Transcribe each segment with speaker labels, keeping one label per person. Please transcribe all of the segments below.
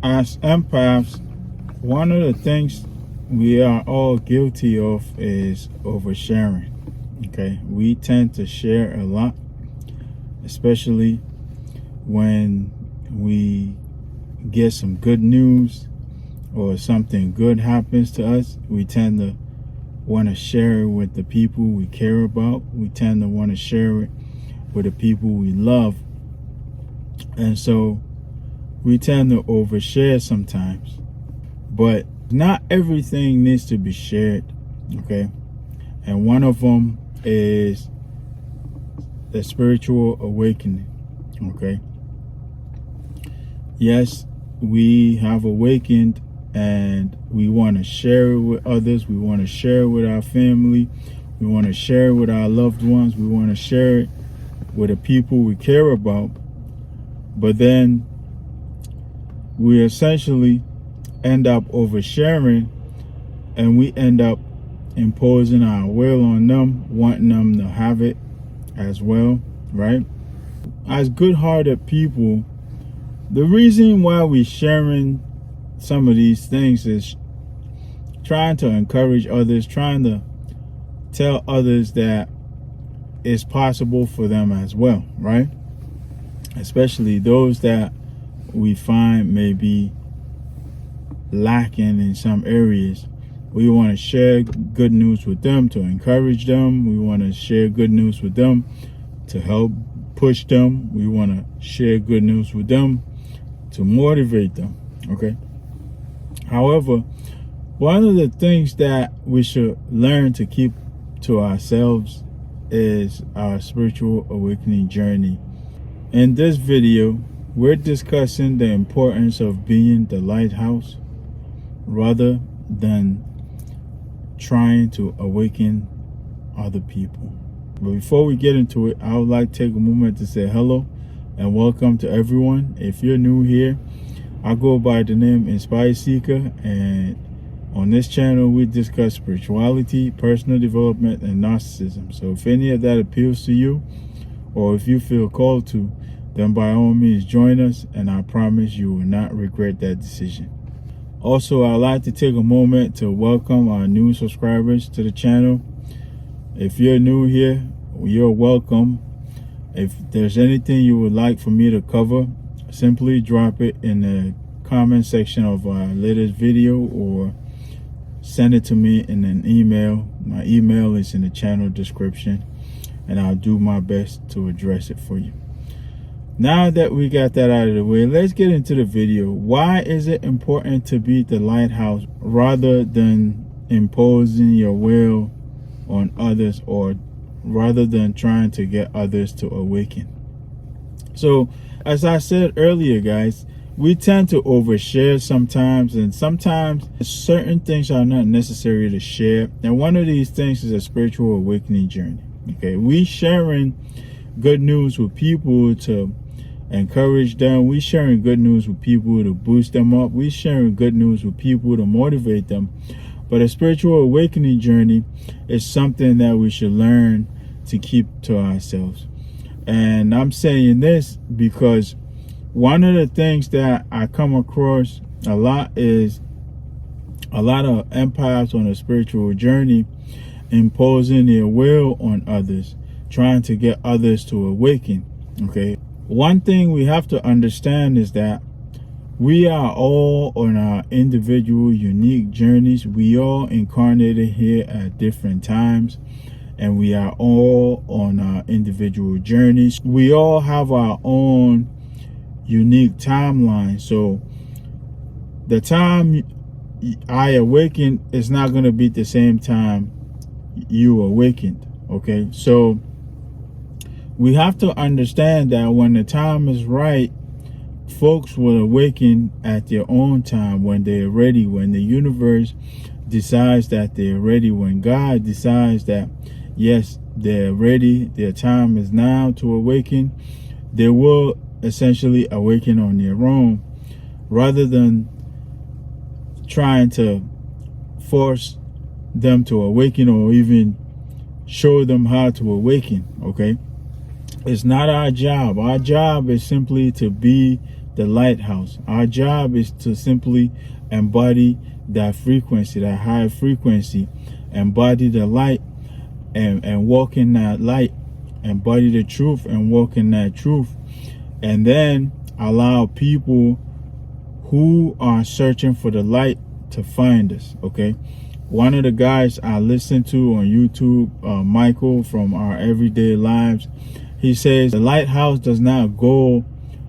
Speaker 1: As empaths, one of the things we are all guilty of is oversharing. Okay, we tend to share a lot, especially when we get some good news or something good happens to us. We tend to want to share it with the people we care about. We tend to want to share it with the people we love. And so we tend to overshare sometimes. But not everything needs to be shared, okay? And one of them is the spiritual awakening, okay? Yes, we have awakened and we want to share it with others. We want to share it with our family. We want to share it with our loved ones. We want to share it with the people we care about. But then we essentially end up oversharing, and we end up imposing our will on them, wanting them to have it as well, right? As good-hearted people, the reason why we're sharing some of these things is trying to encourage others, trying to tell others that it's possible for them as well, right? Especially those that we find may be lacking in some areas. We want to share good news with them to encourage them. We want to share good news with them to help push them. We want to share good news with them to motivate them, okay? However, one of the things that we should learn to keep to ourselves is our spiritual awakening journey. In this video, we're discussing the importance of being the lighthouse rather than trying to awaken other people. But before we get into it, I would like to take a moment to say hello and welcome to everyone. If you're new here, I go by the name Inspire Seeker, and on this channel we discuss spirituality, personal development, and narcissism. So if any of that appeals to you, or if you feel called to, then by all means join us, and I promise you will not regret that decision. Also, I'd like to take a moment to welcome our new subscribers to the channel. If you're new here, you're welcome. If there's anything you would like for me to cover, simply drop it in the comment section of our latest video or send it to me in an email. My email is in the channel description, and I'll do my best to address it for you. Now that we got that out of the way, let's get into the video. Why is it important to be the lighthouse rather than imposing your will on others, or rather than trying to get others to awaken? So, as I said earlier, guys, we tend to overshare sometimes, and sometimes certain things are not necessary to share. And one of these things is a spiritual awakening journey. Okay, we sharing good news with people to encourage them. We sharing good news with people to boost them up. We sharing good news with people to motivate them. But a spiritual awakening journey is something that we should learn to keep to ourselves. And I'm saying this because one of the things that I come across a lot is a lot of empaths on a spiritual journey imposing their will on others, trying to get others to awaken. Okay, one thing we have to understand is that we are all on our individual unique journeys. We all incarnated here at different times, and we are all on our individual journeys. We all have our own unique timeline. So the time I awakened is not going to be the same time you awakened. Okay, so we have to understand that when the time is right, folks will awaken at their own time, when they're ready, when the universe decides that they're ready, when God decides that yes, they're ready, their time is now to awaken. They will essentially awaken on their own, rather than trying to force them to awaken or even show them how to awaken. Okay, it's not our job. Our job is simply to be the lighthouse. Our job is to simply embody that frequency, that high frequency, embody the light and walk in that light, embody the truth and walk in that truth, and then allow people who are searching for the light to find us. Okay, one of the guys I listen to on YouTube, Michael from Our Everyday Lives, he says the lighthouse does not go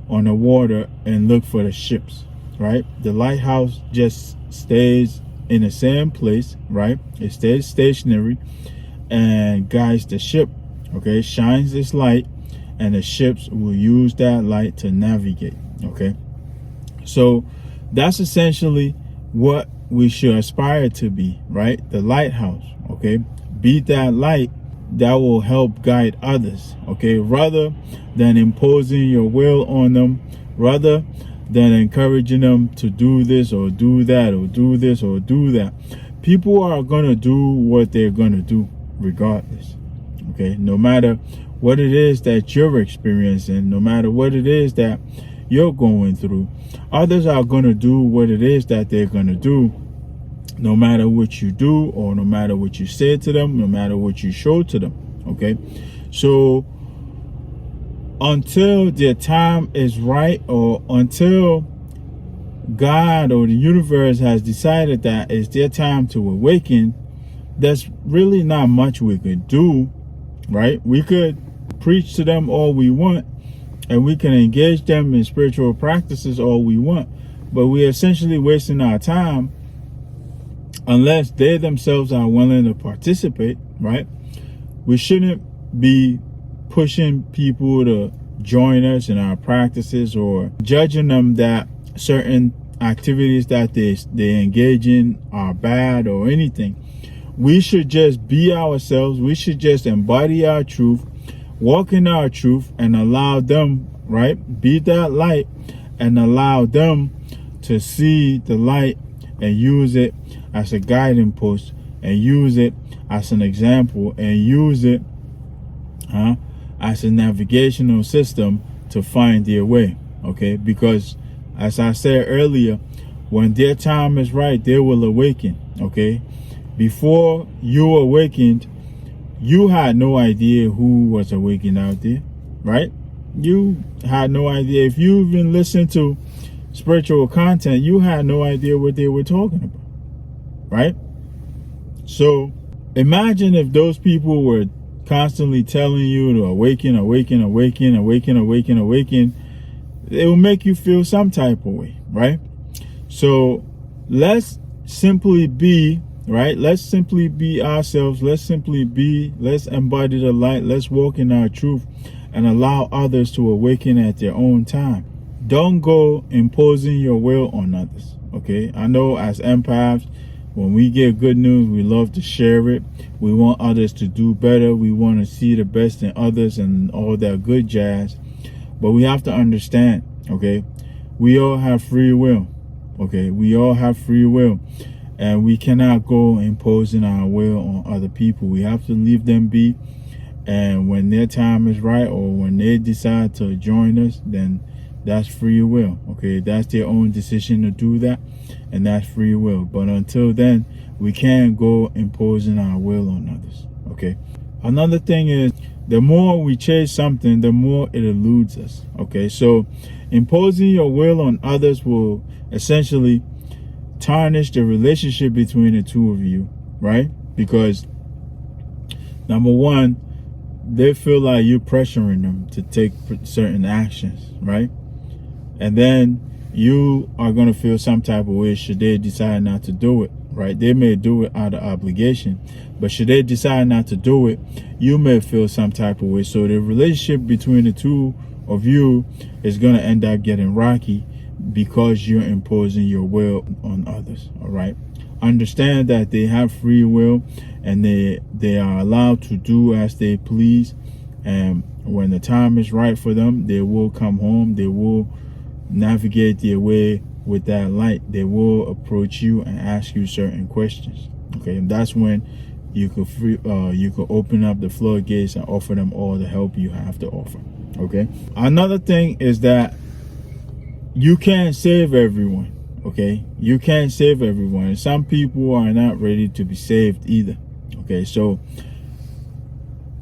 Speaker 1: on the water and look for the ships, right? The lighthouse just stays in the same place, right? It stays stationary and guides the ship, okay? Shines its light, and the ships will use that light to navigate, okay? So that's essentially what we should aspire to be, right? The lighthouse, okay? Be that light that will help guide others, okay? Rather than imposing your will on them, rather than encouraging them to do this or do that or do this or do that. People are going to do what they're going to do regardless, okay? No matter what it is that you're experiencing, no matter what it is that you're going through, others are going to do what it is that they're going to do, no matter what you do or no matter what you say to them, no matter what you show to them, okay? So until their time is right, or until God or the universe has decided that it's their time to awaken, there's really not much we could do, right? We could preach to them all we want, and we can engage them in spiritual practices all we want, but we're essentially wasting our time unless they themselves are willing to participate, right? We shouldn't be pushing people to join us in our practices or judging them that certain activities that they engage in are bad or anything. We should just be ourselves. We should just embody our truth, walk in our truth, and allow them, right? Be that light and allow them to see the light and use it as a guiding post, and use it as an example, and use it as a navigational system to find their way, okay? Because as I said earlier, when their time is right, they will awaken, okay? Before you awakened, you had no idea who was awakened out there, right? You had no idea. If you even listened to spiritual content, you had no idea what they were talking about, right? So imagine if those people were constantly telling you to awaken, awaken, awaken, awaken, awaken, awaken. It will make you feel some type of way, right? So let's simply be, right? Let's simply be ourselves. Let's embody the light. Let's walk in our truth and allow others to awaken at their own time. Don't go imposing your will on others, okay? I know as empaths, when we get good news, we love to share it. We want others to do better. We want to see the best in others and all that good jazz. But we have to understand, okay? We all have free will, okay? We all have free will. And we cannot go imposing our will on other people. We have to leave them be. And when their time is right, or when they decide to join us, then that's free will, okay? That's their own decision to do that, and that's free will. But until then, we can't go imposing our will on others, okay? Another thing is, the more we chase something, the more it eludes us, okay? So imposing your will on others will essentially tarnish the relationship between the two of you, right? Because number one, they feel like you're pressuring them to take certain actions, right? And then you are going to feel some type of way should they decide not to do it, right? They may do it out of obligation, but should they decide not to do it, you may feel some type of way. So the relationship between the two of you is going to end up getting rocky because you're imposing your will on others, all right? Understand that they have free will, and they are allowed to do as they please, and when the time is right for them, they will come home. They will navigate their way with that light. They will approach you and ask you certain questions, okay? And that's when you could open up the floodgates and offer them all the help you have to offer, okay? Another thing is that you can't save everyone, okay? You can't save everyone. Some people are not ready to be saved either, okay? So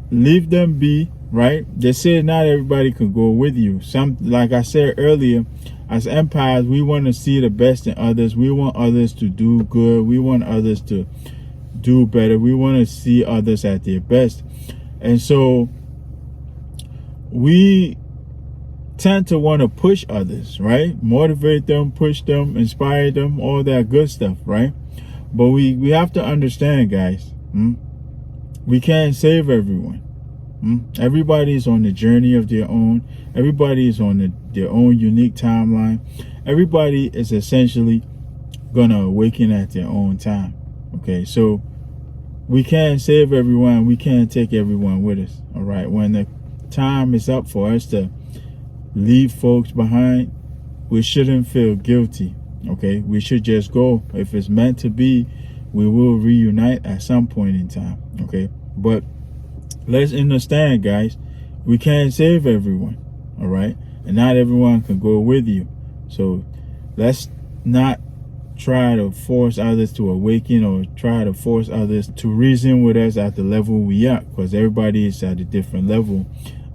Speaker 1: leave them be, right? They say not everybody can go with you. Some, like I said earlier, as empires, we want to see the best in others. We want others to do good. We want others to do better. We want to see others at their best. And so we tend to want to push others, right? Motivate them, push them, inspire them, all that good stuff, right? But we have to understand, guys, we can't save everyone. Everybody is on the journey of their own. Everybody is on their own unique timeline. Everybody is essentially gonna awaken at their own time, okay? So we can't save everyone. We can't take everyone with us, all right? When the time is up for us to leave folks behind, we shouldn't feel guilty, okay? We should just go. If it's meant to be, we will reunite at some point in time, okay? But let's understand, guys, we can't save everyone, all right? And not everyone can go with you. So let's not try to force others to awaken or try to force others to reason with us at the level we are, because everybody is at a different level.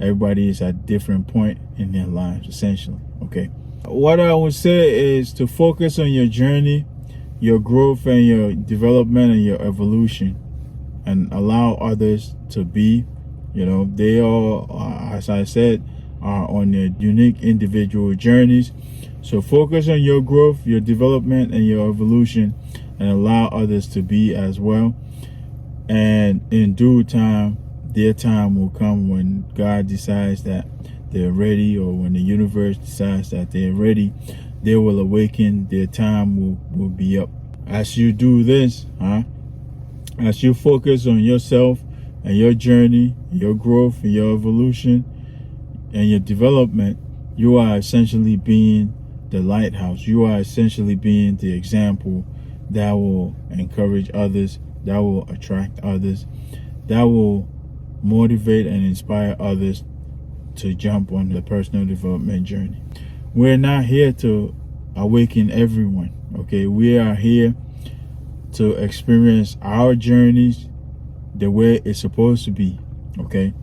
Speaker 1: Everybody is at a different point in their lives, essentially, okay? What I would say is to focus on your journey, your growth and your development and your evolution, and allow others to be, you know, they all, as I said, are on their unique individual journeys. So focus on your growth, your development, and your evolution, and allow others to be as well. And in due time, their time will come when God decides that they're ready, or when the universe decides that they're ready. They will awaken. Their time will be up. As you do this, as you focus on yourself and your journey, your growth, and your evolution, and your development, you are essentially being the lighthouse. You are essentially being the example that will encourage others, that will attract others, that will motivate and inspire others to jump on the personal development journey. We're not here to awaken everyone, okay? We are here to experience our journeys the way it's supposed to be, okay?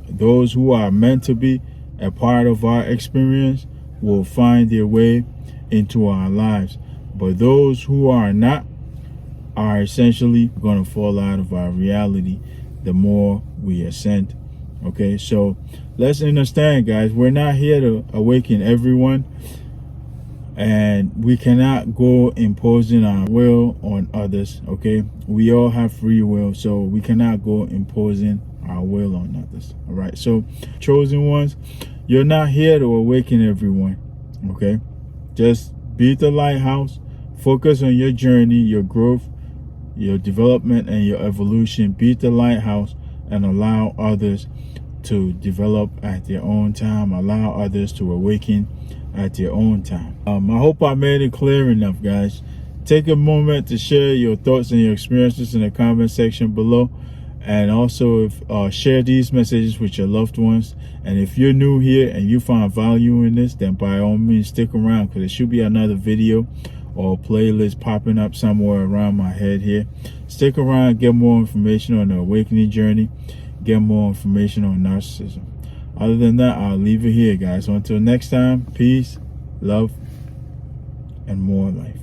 Speaker 1: Those who are meant to be a part of our experience will find their way into our lives, but those who are not are essentially going to fall out of our reality the more we ascend, okay? So let's understand, guys, we're not here to awaken everyone, and we cannot go imposing our will on others, okay? We all have free will, so we cannot go imposing our will on others, all right? So chosen ones, you're not here to awaken everyone, okay? Just be the lighthouse. Focus on your journey, your growth, your development, and your evolution. Be the lighthouse and allow others to develop at their own time. Allow others to awaken at their own time. I hope I made it clear enough, guys. Take a moment to share your thoughts and your experiences in the comment section below. And also share these messages with your loved ones. And if you're new here and you find value in this, then by all means stick around, because there should be another video or playlist popping up somewhere around my head here. Stick around, get more information on the awakening journey, get more information on narcissism. Other than that, I'll leave it here, guys. So until next time, peace, love, and more life.